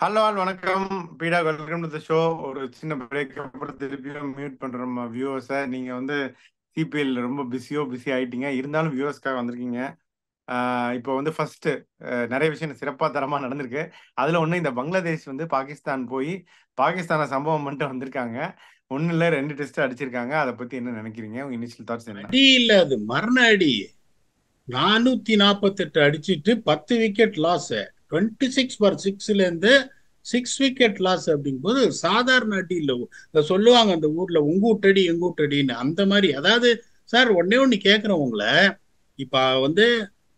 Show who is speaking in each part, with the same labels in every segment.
Speaker 1: Hello all வணக்கம். பீடா welcome to the show. ஒரு சின்ன பிரேக் அப்புறம் திருப்பியும் மியூட் பண்றோம் நம்ம வியூவர்ஸை. நீங்க வந்து சிபிஎல் ரொம்ப பிஸி ஆயிட்டீங்க, இருந்தாலும் வியூவர்ஸ்க்காக வந்திருக்கீங்க. இப்போ வந்து ஃபர்ஸ்ட் நிறைய விஷயம் சிறப்பா தரமா நடந்திருக்கு. அதுல ஒண்ணு, இந்த பங்களாதேஷ் வந்து பாகிஸ்தான் போய் பாகிஸ்தானை சம்பவம் பண்ணிட்டு வந்திருக்காங்க. ஒண்ணு இல்ல, 2 டெஸ்ட் அடிச்சிருக்காங்க. அதை பத்தி என்ன நினைக்கிறீங்க? உங்க இனிஷியல் தாட்ஸ் என்ன?
Speaker 2: அடி இல்ல, அது மரண அடி. 448 அடிச்சிட்டு 10 விக்கெட் லாஸ். 26 for 6 இருந்து 6 விக்கெட் லாஸ் அப்படிங்கும்போது சாதாரண அடி இல்ல. சொல்லுவாங்க அந்த ஊர்ல உங்கூட்டடி எங்கூட்டடின்னு, அந்த மாதிரி. அதாவது சார், ஒன்னே ஒண்ணு கேட்கிறேன் உங்களை. இப்ப வந்து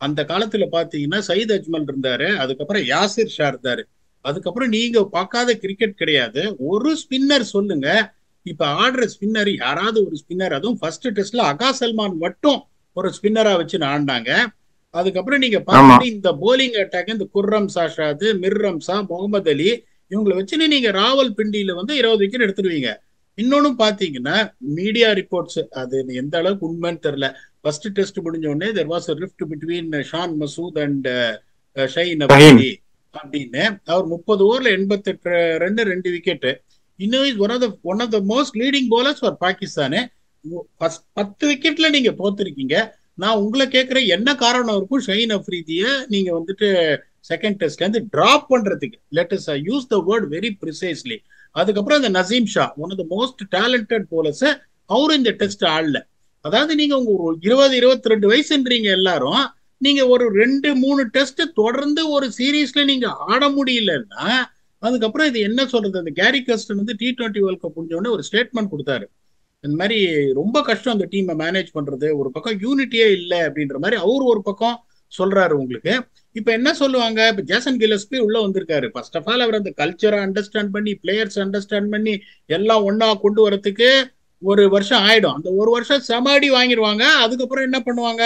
Speaker 2: அந்த காலத்துல பாத்தீங்கன்னா சயீத் அஜ்மல் இருந்தாரு, அதுக்கப்புறம் யாசிர் ஷா இருந்தாரு, அதுக்கப்புறம் நீங்க பார்க்காத கிரிக்கெட் கிடையாது. ஒரு ஸ்பின்னர் சொல்லுங்க. இப்ப ஆடுற ஸ்பின்னர் யாராவது ஒரு ஸ்பின்னர், அதுவும் ஃபர்ஸ்ட் டெஸ்ட்ல அகா சல்மான் மட்டும் ஒரு ஸ்பின்னரா வச்சு ஆடினாங்க. அதுக்கப்புறம் நீங்க
Speaker 1: ஆமா.
Speaker 2: பார்த்துட்டு இந்த போலிங் அட்டாக், இந்த குர்ரம் சாஷாது, மிர்ரம் ஷா, முகமது அலி, இவங்களை வச்சுன்னு நீங்க ராவல் பிண்டியில 20 விக்கெட் எடுத்துருவீங்க. இன்னொன்னு பாத்தீங்கன்னா, மீடியா ரிப்போர்ட்ஸ் அது எந்த அளவுக்கு உண்மைன்னு தெரியல. ஃபர்ஸ்ட் டெஸ்ட் முடிஞ்ச உடனே there was rift between Shan Masood and Shaheen
Speaker 1: Raheem.
Speaker 2: Afridi அப்படின்னு. அவர் 30 ஓவர்ல 88 ரன், 2 விக்கெட். இன்னும் is one of the most leading bowlers for Pakistan. 10 விக்கெட்ல நீங்க தோத்துருக்கீங்க. நான் உங்களை கேட்கிறேன், என்ன காரணம் இருக்கும் ஷஹீன் அப்ரிதியை நீங்க செகண்ட் டெஸ்ட்ல இருந்து டிராப் பண்றதுக்கு? Let us use the word very precisely. அதுக்கப்புறம் இந்த Naseem Shah, one of the most talented bowlers, அவரும் இந்த டெஸ்ட் ஆடல. அதாவது நீங்க உங்க ஒரு 20 22 வயசுன்றீங்க எல்லாரும். நீங்க ஒரு 2 3 டெஸ்ட் தொடர்ந்து ஒரு சீரீஸ்ல நீங்க ஆட முடியலன்னா, அதுக்கப்புறம் இது என்ன சொல்றது? அந்த கேரி கஸ்டன் T20 வேர்ல்ட் கப் முடிஞ்ச உடனே ஒரு ஸ்டேட்மெண்ட் கொடுத்தாரு. இந்த மாதிரி ரொம்ப கஷ்டம் அந்த டீமை மேனேஜ் பண்றது, ஒரு பக்கம் யூனிட்டியே இல்லை அப்படின்ற மாதிரி அவர் ஒரு பக்கம் சொல்றாரு உங்களுக்கு. இப்ப என்ன சொல்லுவாங்க, இப்ப ஜேசன் கில்லஸ்பி உள்ள வந்திருக்காரு. ஃபர்ஸ்ட் ஆஃப் ஆல் அவர் அந்த கல்ச்சரை அண்டர்ஸ்டாண்ட் பண்ணி, பிளேயர்ஸ் அண்டர்ஸ்டாண்ட் பண்ணி எல்லாம் ஒன்னா கொண்டு வரதுக்கு ஒரு வருஷம் ஆயிடும். அந்த ஒரு வருஷம் செமாடி வாங்கிடுவாங்க. அதுக்கப்புறம் என்ன பண்ணுவாங்க,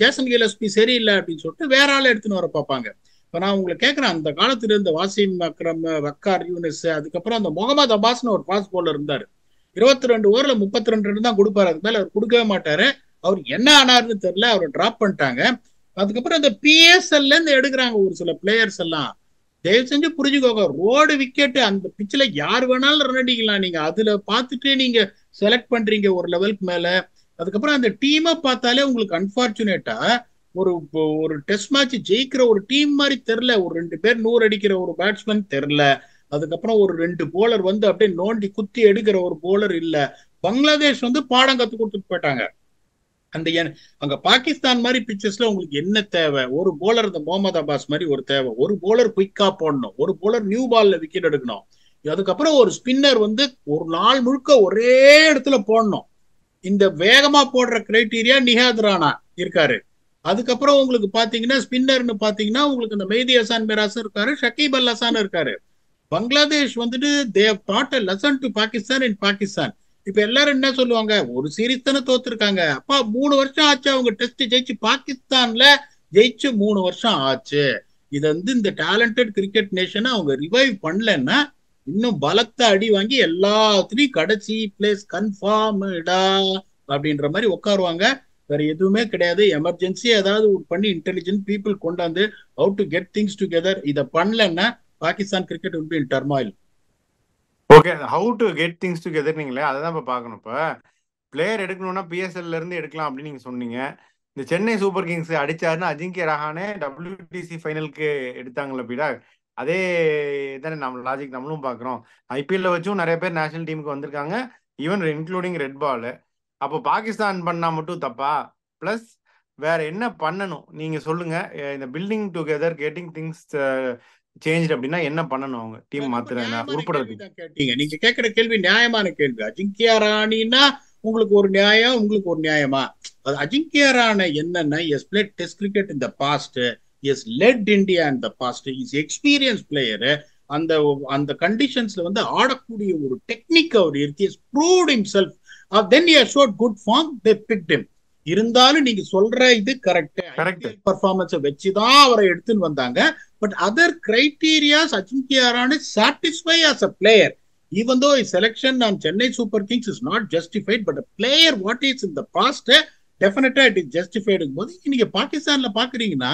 Speaker 2: ஜேசன் கில்லஸ்பி சரியில்லை அப்படின்னு சொல்லிட்டு வேற ஆளை எடுத்துன்னு வர பார்ப்பாங்க. இப்ப நான் உங்களை கேட்கிறேன், அந்த காலத்துல இருந்த வாசிம் அக்ரம், வக்கார் யூனிஸ், அதுக்கப்புறம் அந்த முகமது அப்பாஸ்னு ஒரு ஃபாஸ்ட் பவுலர் இருந்தாரு. 22 ஓவர்ல 32 ரன் தான் கொடுப்பாரு, அதுக்கு மேல அவர் கொடுக்கவே மாட்டாரு. அவர் என்ன ஆனாருன்னு தெரியல, அவரை டிராப் பண்ணிட்டாங்க. அதுக்கப்புறம் அந்த பிஎஸ்எல்ல இருந்து எடுக்கிறாங்க ஒரு சில பிளேயர்ஸ் எல்லாம். தயவு செஞ்சு புரிஞ்சுக்கோங்க, ரோடு விக்கெட் அந்த பிச்சில் யார் வேணாலும் ரன் அடிக்கலாம். நீங்க அதுல பார்த்துட்டு நீங்க செலக்ட் பண்றீங்க ஒரு லெவலுக்கு மேல. அதுக்கப்புறம் அந்த டீமை பார்த்தாலே உங்களுக்கு அன்பார்ச்சுனேட்டா ஒரு ஒரு டெஸ்ட் மேட்ச் ஜெயிக்கிற ஒரு டீம் மாதிரி தெரியல. ஒரு 2 பேர் 100 அடிக்கிற ஒரு பேட்ஸ்மேன் தெரியல. அதுக்கப்புறம் ஒரு 2 போலர் அப்படியே நோண்டி குத்தி எடுக்கிற ஒரு போலர் இல்ல. பங்களாதேஷ் பாடம் கத்து கொடுத்துட்டு போயிட்டாங்க. அந்த அங்க பாகிஸ்தான் மாதிரி பிச்சர்ஸ்ல உங்களுக்கு என்ன தேவை? ஒரு போலர் இந்த முகமது அப்பாஸ் மாதிரி ஒரு தேவை, ஒரு போலர் குயிக்கா போடணும், ஒரு போலர் நியூ பால்ல விக்கெட் எடுக்கணும். அதுக்கப்புறம் ஒரு ஸ்பின்னர் ஒரு நாள் முழுக்க ஒரே இடத்துல போடணும். இந்த வேகமா போடுற கிரைட்டீரியா நிஹாத் ராணா இருக்காரு. அதுக்கப்புறம் உங்களுக்கு பாத்தீங்கன்னா ஸ்பின்னர்னு பாத்தீங்கன்னா உங்களுக்கு இந்த மெய்தி ஹசான் மிராஸ் இருக்காரு, ஷக்கீப் அல் ஹசான் இருக்காரு. Bangladesh they have taught a lesson to Pakistan in Pakistan. இப்ப எல்லாரும் என்ன சொல்லுவாங்க, ஒரு சீரீஸ் தானே தோத்துருக்காங்க, அப்பா 3 வருஷம் ஆச்சு அவங்க டெஸ்ட் ஜெயிச்சு, பாகிஸ்தான்ல ஜெயிச்சு 3 வருஷம் ஆச்சு. இது இந்த டேலண்டட் கிரிக்கெட் நேஷனை அவங்க ரிவைவ் பண்ணலன்னா இன்னும் பலத்த அடி வாங்கி எல்லாத்துலயும் கடைசி பிளேஸ் கன்ஃபார்ம்டா அப்படின்ற மாதிரி உட்காருவாங்க. வேற எதுவுமே கிடையாது. எமர்ஜென்சி ஏதாவது பண்ணி இன்டெலிஜென்ட் பீப்புள் கொண்டாந்து how to get things together, இதை பண்ணலன்னா Pakistan cricket will be in turmoil.
Speaker 1: Okay, how to get things together நீங்களே அதை தான் இப்போ பார்க்கணும். இப்போ பிளேயர் எடுக்கணும்னா பிஎஸ்எல்ல இருந்து எடுக்கலாம் அப்படின்னு நீங்க சொன்னீங்க. இந்த சென்னை சூப்பர் கிங்ஸ் அடிச்சாருன்னு அஜிங்கிய ரஹானே WTC ஃபைனலுக்கு எடுத்தாங்கல்ல பீடா, அதே தானே நம்ம லாஜிக் நம்மளும் பார்க்குறோம். ஐபிஎல்ல வச்சும் நிறைய பேர் நேஷனல் டீமுக்கு வந்திருக்காங்க, ஈவன் இன்க்ளூடிங் ரெட் பால். அப்போ பாகிஸ்தான் பண்ணா மட்டும் தப்பா? ப்ளஸ் வேற என்ன பண்ணணும் நீங்க சொல்லுங்க. இந்த building together getting things change அப்படின்னா என்ன பண்ணணும் அவங்க டீம்
Speaker 2: ரொம்ப
Speaker 1: மாத்துற
Speaker 2: நியாயமான கேள்வி
Speaker 1: உருப்படுறதுக்கு?
Speaker 2: தான் கேட்டீங்க. நீங்க கேட்கிற கேள்வி நியாயமான கேள்வி. அஜிங்கியா ராணினா உங்களுக்கு ஒரு நியாயம், உங்களுக்கு ஒரு நியாயமா? அது அஜிங்கியா ராணை என்னன்னா, has played test cricket in the past, has led India in the past, is experience player. அந்த அந்த கண்டிஷன்ஸ்ல ஆடக்கூடிய ஒரு டெக்னிக் அவர் இருக்கு, proved himself. Then he has showed good form, they picked him. இருந்தாலும் நீங்க சொல்ற இது கரெக்ட்,
Speaker 1: கரெக்ட்.
Speaker 2: ஐபிஎல் பர்ஃபார்மன்ஸை வச்சுதான் அவரை எடுத்துன்னு வந்தாங்க. But other criteria Ajinkya Rahane satisfy as a player. Even though his selection on Chennai Super Kings is not justified, but a player what is in the past, definitely it is justified. நீங்க பாகிஸ்தான்ல பாக்குறீங்கன்னா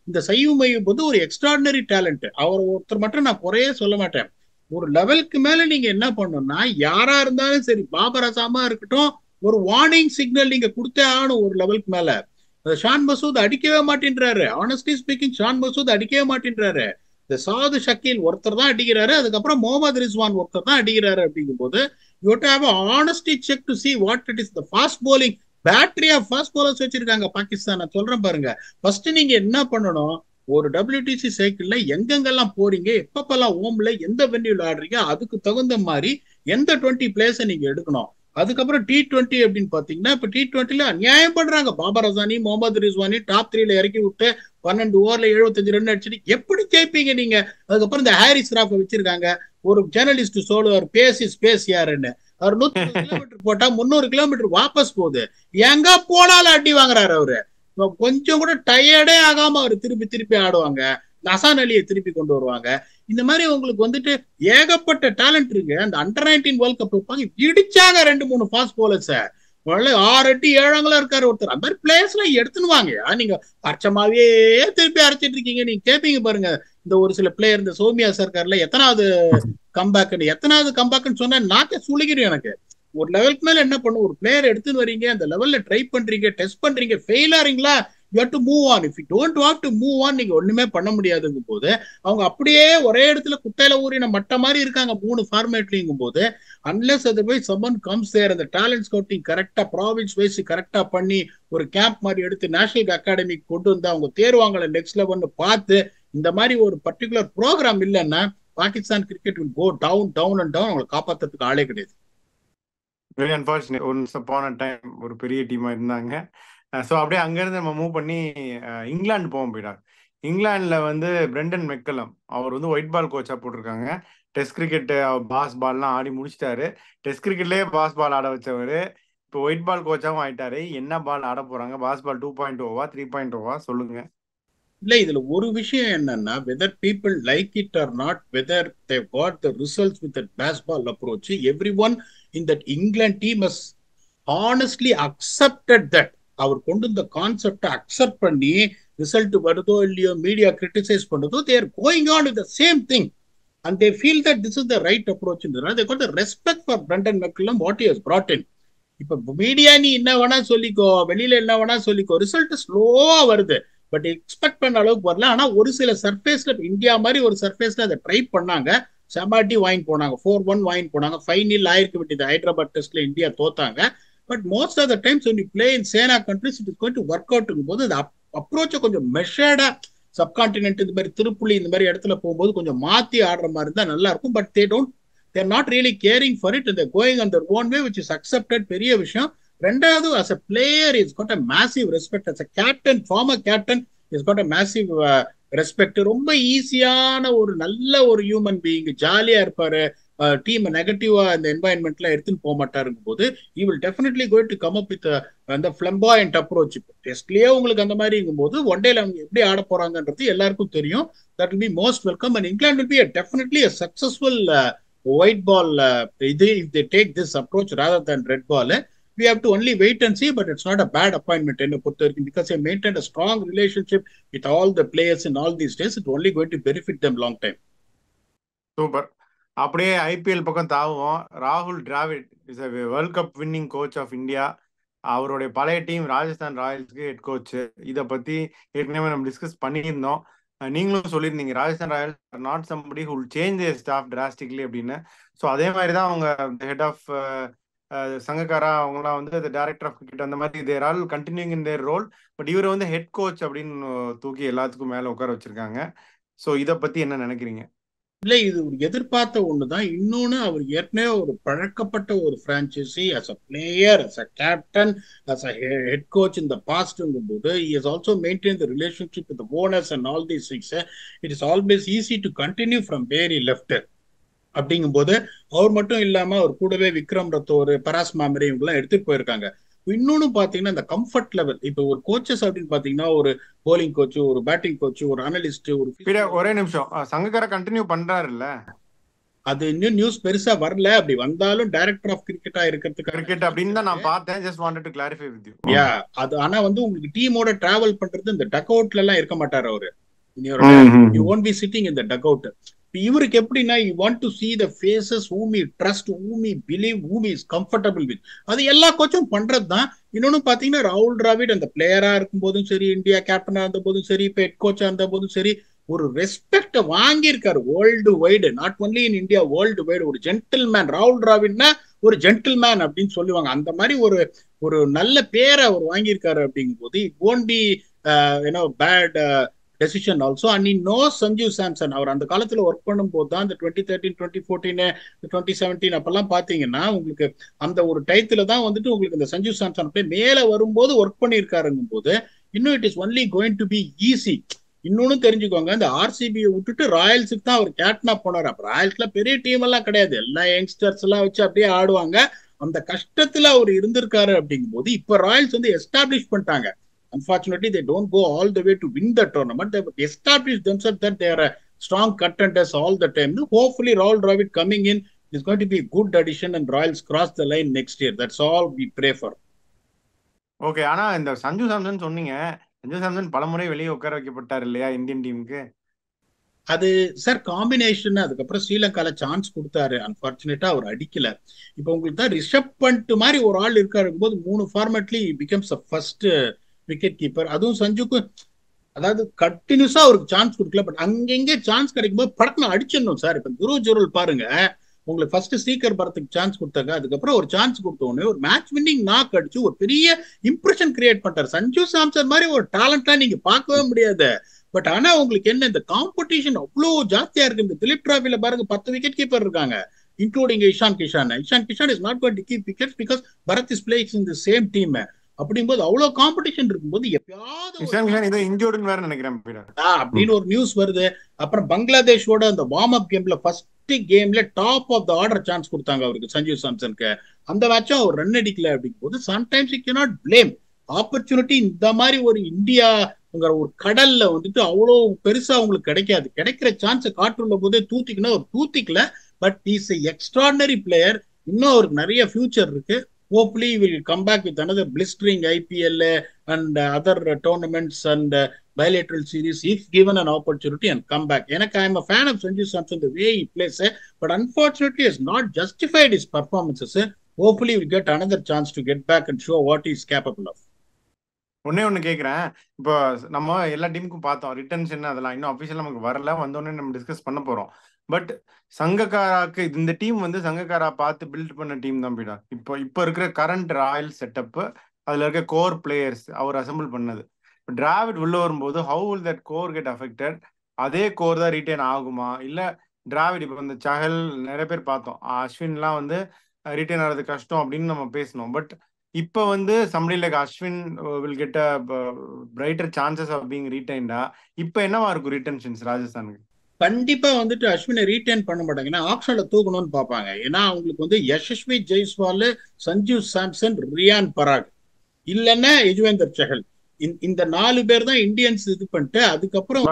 Speaker 2: இந்த சையும் மையும் வந்து ஒரு extraordinary talent. அவர் ஒருத்தர் மட்டும் நான் குறையே சொல்ல மாட்டேன். ஒரு லெவலுக்கு மேல நீங்க என்ன பண்ணணும்னா, யாரா இருந்தாலும் சரி, பாபர் அசாமா இருக்கட்டும், ஒரு வார்னிங் சிக்னல் நீங்க கொடுத்தே ஆகணும் ஒரு லெவலுக்கு மேல. ஷான் மசூத் அடிக்கவே மாட்டேன்றாரு. ஆனஸ்ட்லி ஸ்பீக்கிங், ஷான் மசூத் அடிக்கவே மாட்டேன்றாரு. இந்த சாது ஷக்கீல் ஒருத்தர் தான் அடிக்கிறாரு, அதுக்கப்புறம் முகமது ரிஸ்வான் ஒருத்தர் தான் அடிக்கிறாரு. அப்படிங்கும் போது you do have honesty check to see what it is the fast bowling battery of fast bowlers வச்சிருக்காங்க பாகிஸ்தான். நான் சொல்றேன் பாருங்க. ஃபர்ஸ்ட் நீங்க என்ன பண்ணணும், ஒரு WTC சைக்கிள்ல எங்கெங்கெல்லாம் போறீங்க, எப்பப்பெல்லாம் ஓம்ல எந்த வென்யூல ஆடுறீங்க, அதுக்கு தகுந்த மாதிரி எந்த 20 பிளேயர்ஸை நீங்க எடுக்கணும். அதுக்கப்புறம் T20 அப்படின்னு பாத்தீங்கன்னா, இப்ப T20ல அநியாயம் பண்றாங்க. பாபர் அசானி, முகமது ரிஸ்வானி டாப் 3ல இறக்கி விட்டு 12 ஓவர்ல 75 ரன் அடிச்சுட்டு எப்படி ஜெயிப்பீங்க நீங்க? அதுக்கப்புறம் இந்த ஹாரிஸ் ராஃபை வச்சிருக்காங்க. ஒரு ஜேர்னலிஸ்ட் சொல்லுவார், பேசி ஸ்பேஸ் யாருன்னு. அவர் 100 கிலோமீட்டர் போட்டா 300 கிலோமீட்டர் வாபஸ் போகுது. எங்க போனாலும் அடி வாங்குறாரு அவரு. கொஞ்சம் கூட டயர்டே ஆகாம அவர் திருப்பி திருப்பி ஆடுவாங்க. ஹசான் அலியை திருப்பி கொண்டு வருவாங்க. இந்த மாதிரி உங்களுக்கு வந்துட்டு ஏகப்பட்ட டேலண்ட் இருக்கு. அந்த அண்டர் 19 வேர்ல்ட் கப் வைப்பாங்க, இடிச்சாங்க 2-3 ஃபாஸ்ட் போலர்ஸ. 6 அடி 7 அங்கலம் இருக்காரு ஒருத்தர். அந்த மாதிரி பிளேயர்ஸ் எல்லாம் எடுத்துனுவாங்க. நீங்க அச்சமாவே திருப்பி அரைச்சிட்டு இருக்கீங்க. நீங்க கேட்பீங்க பாருங்க, இந்த ஒரு சில பிளேயர், இந்த சோமியா சர்க்கார்ல எத்தனாவது கம்பேக்னு சொன்னா நாக்க சுளிக்கிறேன் எனக்கு. ஒரு லெவலுக்கு மேல என்ன பண்ணும், ஒரு பிளேயர் எடுத்துன்னு வரீங்க, அந்த லெவல்ல ட்ரை பண்றீங்க, டெஸ்ட் பண்றீங்க, ஃபெயில் ஆறீங்களா, you have to move on. If you don't want to move on, நீங்க ஒண்ணுமே பண்ண முடியாதுங்கும் போது, அவங்க அப்படியே ஒரே இடத்துல குட்டையில ஊறின மட்ட மாதிரி இருக்காங்க 3 ஃபார்மேட்லங்கும் போது, அன்லெஸ் அது போய் சம்மன் கம்ஸ் தேர், அந்த டேலண்ட் ஸ்கவுட்டிங் கரெக்டா ப்ராவின்ஸ் வைஸ் கரெக்டா பண்ணி ஒரு கேம்ப் மாதிரி எடுத்து நேஷனல் அகாடமிக்கு கொண்டு வந்து அவங்க தேர்வாங்கள நெக்ஸ்ட் லெவல்னு பார்த்து, இந்த மாதிரி ஒரு பர்டிகுலர் ப்ரோக்ராம் இல்லைன்னா Pakistan cricket will go down down and down. அவங்களை காப்பாத்துறதுக்கு ஆளே கிடையாது.
Speaker 1: Very unfortunate. Once upon a time ஒரு பெரிய டீமா இருந்தாங்க. ஸோ அப்படியே அங்கேருந்து நம்ம மூவ் பண்ணி இங்கிலாந்து போவோம் போயிடா. இங்கிலாந்துல வந்து பிரெண்டன் மெக்கலம் அவர் வந்து ஒயிட் பால் கோச்சா போட்டிருக்காங்க. டெஸ்ட் கிரிக்கெட் பாஸ் பால்லாம் ஆடி முடிச்சிட்டாரு. டெஸ்ட் கிரிக்கெட்லேயே பாஸ் பால் ஆட வச்சவர் இப்போ ஒயிட் பால் கோச்சாவும் ஆயிட்டாரு. என்ன பால் ஆட போறாங்க? பாஸ் பால் 2.0வா 3.0வா சொல்லுங்க.
Speaker 2: இல்ல, இதுல ஒரு விஷயம் என்னன்னா, whether people like it or not, whether they got the results with that Bazball approach, everyone in that England team has honestly accepted that. அவர் கொண்டு இந்த கான்செப்டை அக்செப்ட் பண்ணி, ரிசல்ட் வருதோ இல்லையோ, மீடியா கிரிட்டிசைஸ் பண்ணுதோ, they are going on with the same thing and they feel that this is the right approach. They got the respect for Brendan McCullum, what he has brought in. இப்ப media நீ என்ன வேணா சொல்லிக்கோ, வெளியில என்ன வேணா சொல்லிக்கோ, result ஸ்லோவா வருது, but expect பண்ண அளவுக்கு வரல. ஆனா ஒரு சில சர்ஃபேஸ்ல, இந்தியா மாதிரி ஒரு சர்ஃபேஸ்ல அதை ட்ரை பண்ணாங்க, செமாட்டி வாங்கி போனாங்க, 4-1 வாங்கி போனாங்க, 5-0 ஆயிருக்கு விட்டது. ஹைதராபாத் டெஸ்ட்ல இந்தியா தோத்தாங்க. But most of the times when you play in SENA countries it is going to work out போது அந்த அப்ரோச்சை கொஞ்சம் மெஷர்டா, சப்கான்டினென்ட் இந்த மாதிரி திருப்புலி இந்த மாதிரி இடத்துல போகும்போது கொஞ்சம் மாத்தி ஆடுற மாதிரி இருந்தா நல்லா இருக்கும். But they're not really caring for it and they're going on their own way, which is accepted. பெரிய விஷயம். ரெண்டாவது, as a player he's got a massive respect. As a captain, former captain, he's got a massive respect. ரொம்ப ஈஸியான ஒரு நல்ல ஒரு human being, ஜாலியா இருப்பாரு. டீம் நெகட்டிவா இந்த என்வாயன்மெண்ட்ல எடுத்துன்னு போக மாட்டாருங்கும் போது he will definitely going to come up with அந்த flamboyant approach. டெஸ்ட்லயே உங்களுக்கு அந்த மாதிரிங்கும் போது ஒன் டேல அவங்க எப்படி ஆட போறாங்கன்றது எல்லாருக்கும் தெரியும். That will be most welcome and England will be definitely a successful white ball if they take this approach rather than red ball. We have to only wait and see, but it's not a bad appointment because they maintained a strong relationship with all the players in all these days. It's only going to benefit them long time.
Speaker 1: Super. அப்படியே IPL பக்கம் தாவுவோம். ராகுல் Dravid is a world cup winning coach of India. அவருடைய பழைய team Rajasthan ராயல்ஸ்க்கு head coach. இதை பத்தி ஏற்கனவே நம்ம டிஸ்கஸ் பண்ணியிருந்தோம். நீங்களும் சொல்லியிருந்தீங்க Rajasthan Royals are not somebody who will change their staff drastically அப்படின்னு. ஸோ அதே மாதிரி தான் அவங்க ஹெட் ஆஃப் சங்கக்காரா அவங்களாம் வந்து டைரக்டர் ஆஃப் கிரிக்கெட் அந்த மாதிரி they're all continuing in their role. But இவர் வந்து ஹெட் கோச் அப்படின்னு தூக்கி எல்லாத்துக்கும் மேலே உட்கார வச்சிருக்காங்க. ஸோ இதை பத்தி என்ன நினைக்கிறீங்க?
Speaker 2: இல்ல, இது ஒரு எதிர்பார்த்த ஒண்ணுதான். இன்னொன்னு, அவர் ஏற்கனவே ஒரு பழக்கப்பட்ட ஒரு franchisee as a player, as a captain, as a head coach in the past போது he has also maintained the relationship with the owners and all these things. It is always easy to continue from where he left. அப்படிங்கும் போது அவர் மட்டும் இல்லாம அவர் கூடவே விக்ரம் ரத்தோர், பராஸ் மாமரே இவங்கெல்லாம் எடுத்துட்டு போயிருக்காங்க. இன்னொன்னு பாத்தீங்கன்னா இந்த கம்ஃபர்ட் லெவல். இப்ப ஒரு கோச்சஸ் அப்படின்னு பாத்தீங்கன்னா ஒரு போலிங் கோச், ஒரு பேட்டிங் கோச், ஒரு அனலிஸ்ட், ஒரு
Speaker 1: ஒரே நிமிஷம் சங்கக்கார கண்டினியூ பண்றாரு இல்ல,
Speaker 2: அது இன்னும் நியூஸ் பெருசா வரல. அப்படி வந்தாலும் டைரக்டர் ஆஃப் கிரிக்கெட்டா இருக்கிறதுக்கு
Speaker 1: கிரிக்கெட் அப்படின்னு தான் நான் பார்த்தேன். Just wanted to clarify with you.
Speaker 2: Yeah, அது ஆனா வந்து உங்களுக்கு டீமோட டிராவல் பண்றது இந்த டக் அவுட்ல எல்லாம் இருக்க மாட்டாரு அவரு. இவரோட you
Speaker 1: um
Speaker 2: won't be sitting in the dugout. இவருக்கு எப்படின்னா you want to see the faces whom he trust, whom he believe, whom he is comfortable with. அது எல்லா கோச்சும் பண்றது தான். இன்னொன்னு பாத்தீங்கன்னா ராகுல் டிராவிட் அந்த பிளேயரா இருக்கும் போதும் சரி, இந்தியா கேப்டனா இருந்த போதும் சரி, இப்ப ஹெட் கோச்சா இருந்த போதும் சரி, ஒரு ரெஸ்பெக்ட் வாங்கியிருக்காரு world wide, not only in India, world wide. ஒரு ஜென்டில்மேன் ராகுல் டிராவிட்னா ஒரு ஜென்டில்மேன் அப்படின்னு சொல்லுவாங்க. அந்த மாதிரி ஒரு ஒரு நல்ல பேரை அவர் வாங்கியிருக்காரு. அப்படிங்கும் போது it won't be bad decision also. And no Sanju Samson அவர் அந்த காலத்துல ஒர்க் பண்ணும்போது தான் இந்த 2013 2014 2017 அப்பெல்லாம் பாத்தீங்கன்னா உங்களுக்கு அந்த ஒரு டயத்துல தான் வந்துட்டு உங்களுக்கு இந்த சஞ்சு சாம்சன் அப்படியே மேல வரும்போது ஒர்க் பண்ணியிருக்காருங்கும் போது இன்னும் it is only going to be easy. இன்னொன்னு தெரிஞ்சுக்கோங்க, இந்த ஆர்சிபியை விட்டுட்டு ராயல்ஸுக்கு தான் அவர் கேப்டனா போனார். அப்ப ராயல்ஸ்ல பெரிய டீம் எல்லாம் கிடையாது, எல்லா யங்ஸ்டர்ஸ் எல்லாம் வச்சு அப்படியே ஆடுவாங்க. அந்த கஷ்டத்துல அவர் இருந்திருக்காரு. அப்படிங்கும் போது இப்ப ராயல்ஸ் வந்து எஸ்டாப்ளிஷ் பண்ணிட்டாங்க. Unfortunately, they don't go all the way to win the tournament. They establish themselves that they are a strong contenders all the time. Hopefully, Rahul Dravid coming in is going to be a good addition and Royals cross the line next year. That's all we pray for.
Speaker 1: Okay. ஆனா இந்த சஞ்சு சாம்சன் சொன்னீங்க, சஞ்சு சாம்சன் பலமுறை வெளியே உட்கார வைக்கப்பட்டார் இல்லையா Indian டீமுக்கு?
Speaker 2: அது சார் காம்பினேஷன். அதுக்கப்புறம் ஸ்ரீலங்கால சான்ஸ் கொடுத்தாரு, அன்பார்ச்சுனேட்டா அவர் அடிக்கல. இப்போ உங்களுக்கு தான் ரிஷப் பண்ட் மாதிரி ஒரு ஆள் இருக்காரு போது 3 ஃபார்மேட்லி பிகம்ஸ் ஃபர்ஸ்ட் விக்கெட் கீப்பர். அதுவும் சஞ்சுக்கு அதாவது கண்டினியூஸா அவருக்கு சான்ஸ் கொடுக்கல, பட் அங்கங்கே சான்ஸ் கிடைக்கும் போது படத்துல அடிச்சிடணும் சார். இப்ப துருவ் ஜுரல் பாருங்க, உங்களுக்கு ஃபர்ஸ்ட் ஸ்ரீகர் பரத்துக்கு சான்ஸ் கொடுத்தாங்க, அதுக்கப்புறம் ஒரு சான்ஸ் கொடுத்த உடனே ஒரு மேட்ச் வின்னிங் நாக் அடிச்சு ஒரு பெரிய இம்ப்ரெஷன் கிரியேட் பண்ணிட்டார். சஞ்சு சாம்சன் மாதிரி ஒரு டேலண்டா நீங்க பார்க்கவே முடியாது. பட் ஆனா உங்களுக்கு என்ன, இந்த காம்படிஷன் அவ்வளவு ஜாஸ்தியா இருக்கு. இந்த திலீப் டிராஃபில பாருங்க 10 விக்கெட் கீப்பர் இருக்காங்க, including Ishan Kishan. Ishan Kishan is not going to keep wickets because Bharat is playing in the same team. அப்படிங்கும்போது அவ்வளவு காம்படிஷன் இருக்கும்போது எப்பயாவது
Speaker 1: இன்ஜோர்டுன்னு வேற நினைக்கிறேன்
Speaker 2: அப்படின்னு ஒரு நியூஸ் வருது. அப்புறம் பங்களாதேஷோட அந்த வார்ம் அப் கேம்ல ஃபர்ஸ்ட் கேம்ல top of the order chance கொடுத்தாங்க அவருக்கு சஞ்சு சாம்சனுக்கு. அந்த மேட்சும் அவர் ரன் அடிக்கல. அப்படிங்கும் போது sometimes you cannot blame. Opportunity இந்த மாதிரி ஒரு இந்தியா ஒரு கடல்ல வந்துட்டு அவ்வளவு பெருசா உங்களுக்கு கிடைக்காது. கிடைக்கிற சான்ஸை காட்டுள்ள போதே தூத்திக்கணும், ஒரு தூத்திக்கல. But is a extraordinary player. இன்னும் அவருக்கு நிறைய ஃபியூச்சர் இருக்கு. Hopefully he will come back with another blistering IPL and other tournaments and bilateral series if given an opportunity and come back. I am a fan of Sanju Samson, the way he plays, but unfortunately has not justified his performances. Hopefully he will get another chance to get back and show what he is capable of.
Speaker 1: ஒன்னு கேக்குறேன். இப்போ நம்ம எல்லா டீமுக்கும் பார்த்தோம் retention, அதெல்லாம் இன்னும் official நமக்கு வரல, வந்தோடனே நம்ம டிஸ்கஸ் பண்ண போறோம். பட் சங்கக்காராக்கு இந்த டீம் வந்து சங்கக்காரா பார்த்து பில்ட் பண்ண டீம் தான் பீடா. இப்போ இருக்கிற கரண்ட் ராயல் செட்டப், அதுல இருக்க கோர் பிளேயர்ஸ் அவர் அசம்பிள் பண்ணது. டிராவிட் உள்ள வரும்போது how will that core get affected? அதே கோர் தான் ரீட்டைன் ஆகுமா இல்ல டிராவிட் இப்போ இந்த சஹல் நிறைய பேர் பார்த்தோம், அஸ்வின்லாம் வந்து ரீட்டைன் ஆகிறது கஷ்டம் அப்படின்னு நம்ம பேசணும். பட் இப்போ வந்து somebody like Ashwin will get a brighter chances of being retained. இப்போ என்னவா இருக்கும் ரிட்டன்ஷன்ஸ் ராஜஸ்தானுக்கு?
Speaker 2: கண்டிப்பா வந்துட்டு அஸ்வினை ரீட்டைன் பண்ண மாட்டாங்க, ஏன்னா ஆப்ஷன்ல தூக்கணும்னு பார்ப்பாங்க. ஏன்னா அவங்களுக்கு வந்து யசஸ்வி ஜெய்ஸ்வால், சஞ்சு சாம்சன், ரியான் பராக் இல்லைன்னா யுஜ்வேந்தர் சஹல், இந்த 4 பேர் தான் இந்தியன்ஸ் இது பண்ணிட்டு அதுக்கப்புறம்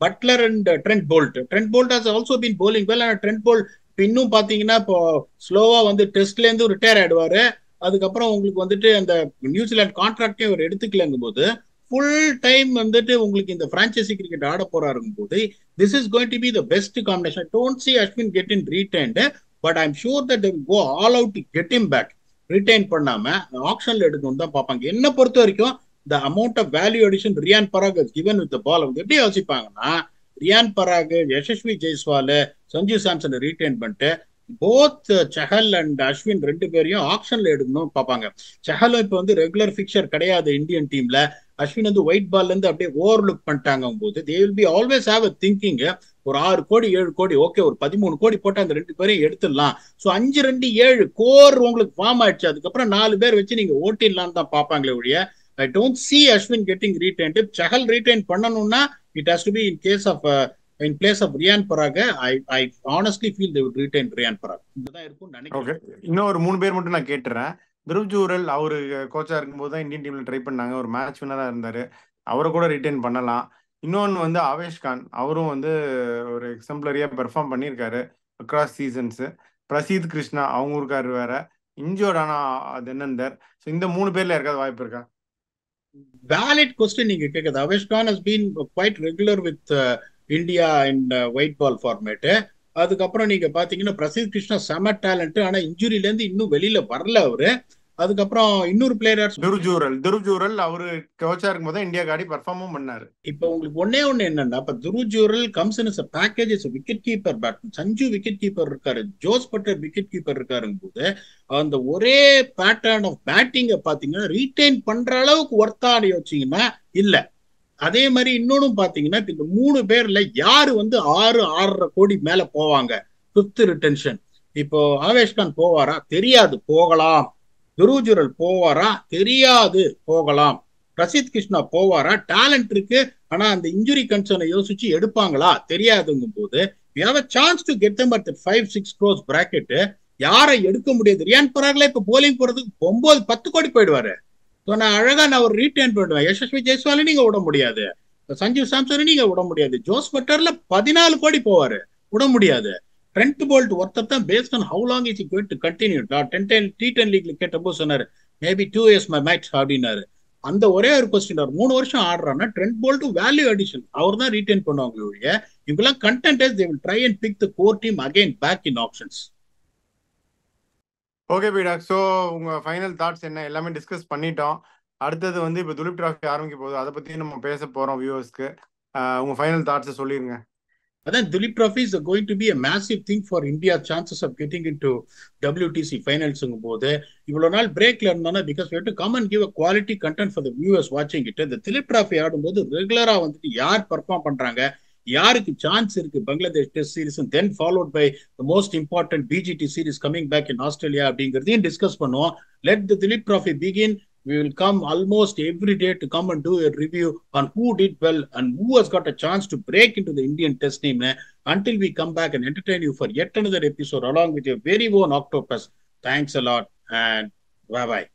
Speaker 2: Buttler and Trent Boult has also been bowling well. ஆனால் ட்ரெண்ட் போல்ட் இன்னும் பாத்தீங்கன்னா இப்போ ஸ்லோவா வந்து டெஸ்ட்ல இருந்து ரிட்டையர் ஆயிடுவாரு. அதுக்கப்புறம் உங்களுக்கு வந்துட்டு அந்த நியூசிலாந்து கான்ட்ராக்டே அவர் எடுத்துக்கலங்கும் போது ஃபுல் டைம் வந்துட்டு உங்களுக்கு இந்த பிரான்ச்சைசி கிரிக்கெட் ஆட போறாருங்கும் போது this is going to be the best combination. Don't see Ashwin get in retained, but I am sure that they will go all out to get him back. Retain பண்ணாம ஆக்ஷன்ல எடுக்கணும்னு தான் பார்ப்பாங்க. என்ன பொறுத்த வரைக்கும் the amount of value addition Riyan Parag has given with the ball, அவங்க எப்படி யோசிப்பாங்கன்னா ரியான் பராக், யசஸ்வி ஜெய்ஸ்வால், சஞ்சு சாம்சன் ரீடைன் பண்ணிட்டு போத் சஹல் அண்ட் அஸ்வின் 2 பேரையும் ஆப்ஷன்ல எடுக்கணும் பார்ப்பாங்க. சஹலும் இப்போ வந்து ரெகுலர் பிக்சர் கிடையாது இந்தியன் டீம்ல. அஸ்வின் வந்து ஒயிட் பால்ல இருந்து அப்படியே ஓவர் லுக் பண்ணிட்டாங்க போது they will be always have a thinking, ஒரு 6 கோடி 7 கோடி ஓகே, ஒரு 13 கோடி போட்டு அந்த 2 பேரையும் எடுத்துடலாம். ஸோ 5-2-7 கோர் உங்களுக்கு ஃபார்ம் ஆயிடுச்சு. அதுக்கப்புறம் 4 பேர் வச்சு நீங்க ஓட்டிடலான்னு தான் பார்ப்பாங்களே ஒழிய I don't see Ashwin getting retained. If Chahal retain பண்ணனும்னா it has to be in case of in place of Riyan Parag. I honestly feel they would retain Riyan Parag. இதுதான் இருக்கும்னு நினைக்கிறேன்.
Speaker 1: ஓகே, இன்னும் ஒரு 3 பேர் மட்டும் நான் கேட்டுறேன். துருவ் ஜூரல் அவரு கோச்சா இருக்கும்போது தான் இந்தியன் டீம்ல ட்ரை பண்ணாங்க, ஒரு மேட்ச் வின்னரா இருந்தாரு, அவரை கூட ரிட்டைன் பண்ணலாம். இன்னொன்று வந்து ஆவேஷ் கான், அவரும் வந்து ஒரு எக்ஸம்பிளரியா பெர்ஃபார்ம் பண்ணியிருக்காரு அக்ராஸ் சீசன்ஸ். பிரசீத் கிருஷ்ணா அவங்க இருக்காரு வேற, இன்ஜோர்ட் ஆனா தென்னந்தர். ஸோ இந்த 3 பேர்ல யாருக்காவது வாய்ப்பு இருக்கா?
Speaker 2: வேலிட் கொஸ்டின் நீங்க கேட்குது. Avesh Khan has been quite regular with India in white ball format. அதுக்கப்புறம் நீங்க பாத்தீங்கன்னா பிரசித் கிருஷ்ணா செம டேலண்ட், ஆனா இன்ஜுரியில இருந்து இன்னும் வெளியில வரல அவரு. அதுக்கப்புறம் இன்னொரு பிளேயர்
Speaker 1: துருவ் ஜூரல் அவரு கோச்சா இருக்கும் போது இந்தியா காடி பர்ஃபார்மும் பண்ணாரு.
Speaker 2: இப்ப உங்களுக்கு ஒன்னே என்னன்னா, இப்ப Dhruv Jurel comes in package is wicket keeper batsman. Sanju wicket keeper இருக்காரு, ஜோஸ் பட்டர் விக்கெட் கீப்பர் இருக்காருங்க போது அந்த ஒரே பேட்டர்ன் ஆஃப் பேட்டிங்க பாத்தீங்கன்னா ரீட்டைன் பண்ற அளவுக்கு ஒர்த்தாடி வச்சீங்கன்னா இல்ல. அதே மாதிரி இன்னொன்னு பாத்தீங்கன்னா இந்த 3 பேர்ல யாரு வந்து 6.5 கோடி மேல போவாங்க 5th ரிட்டென்ஷன்? இப்போ ஆவேஷ் கான் போவாரா? தெரியாது, போகலாம். துருவ் ஜூரல் போவாரா? தெரியாது, போகலாம். பிரசித் கிருஷ்ணா போவாரா? டேலண்ட் இருக்கு, ஆனா அந்த இன்ஜுரி கன்சர்னை யோசிச்சு எடுப்பாங்களா? தெரியாதுங்கும் போது we have a chance to get them at the 5-6 crores bracket. யாரை எடுக்க முடியாது? ரியான் பராக்ல இப்ப போலிங் போறதுக்கு 9-10 கோடி போயிடுவாரு. நான் அழகா நான் ஒரு ரீட்டைன் பண்ணுவேன். யசஸ்வி ஜெய்ஸ்வாலை நீங்க விட முடியாது, சஞ்சீவ் சாம்சனை நீங்க விட முடியாது, ஜோஸ் பட்டர்ல 14 கோடி போவாரு, விட முடியாது. ட்ரெண்ட் போல்ட் ஒருத்தர் தான் based on how long is going to continue. T10 லீக்ல கேட்டப்போ சொன்னாரு மேபி 2 years my match அப்படின்னாரு. அந்த ஒரே ஒரு கொஸ்டின், 3 வருஷம் ஆடுறான்னா ட்ரெண்ட் போல்ட் வேல்யூ அடிஷன் அவர் தான் ரீட்டைன் பண்ணுவாங்க ஒழிய இவங்கெல்லாம் contenders they will try and pick the core team again back in auctions.
Speaker 1: Okay பீடாக், ஸோ உங்க ஃபைனல் தாட்ஸ் என்ன? எல்லாமே டிஸ்கஸ் பண்ணிட்டோம். அடுத்தது வந்து இப்போ துலீப் டிராஃபி ஆரம்பிக்க போகுது, அதை பத்தி நம்ம பேச போறோம் வியூவர்ஸ்க்கு. உங்க ஃபைனல் தாட்ஸ் சொல்லிருங்க.
Speaker 2: அதான் Duleep Trophy is going to be a massive thing for India chances of getting into WTC finals போது இவ்வளவு நாள் பிரேக்ல இருந்தானா because we have to come and give a quality content for the viewers watching it. இந்த Duleep Trophy ஆடும்போது ரெகுலரா வந்துட்டு யார் perform பண்றாங்க, யாருக்கு சான்ஸ் இருக்கு Bangladesh test series, then followed by the most important BGT series coming back in Australia அப்படிங்கறதையும் discuss பண்ணுவோம். Let the Duleep Trophy begin. We will come almost every day to come and do a review on who did well and who has got a chance to break into the Indian test team. Until we come back and entertain you for yet another episode along with your very own Octopus. Thanks a lot and bye-bye.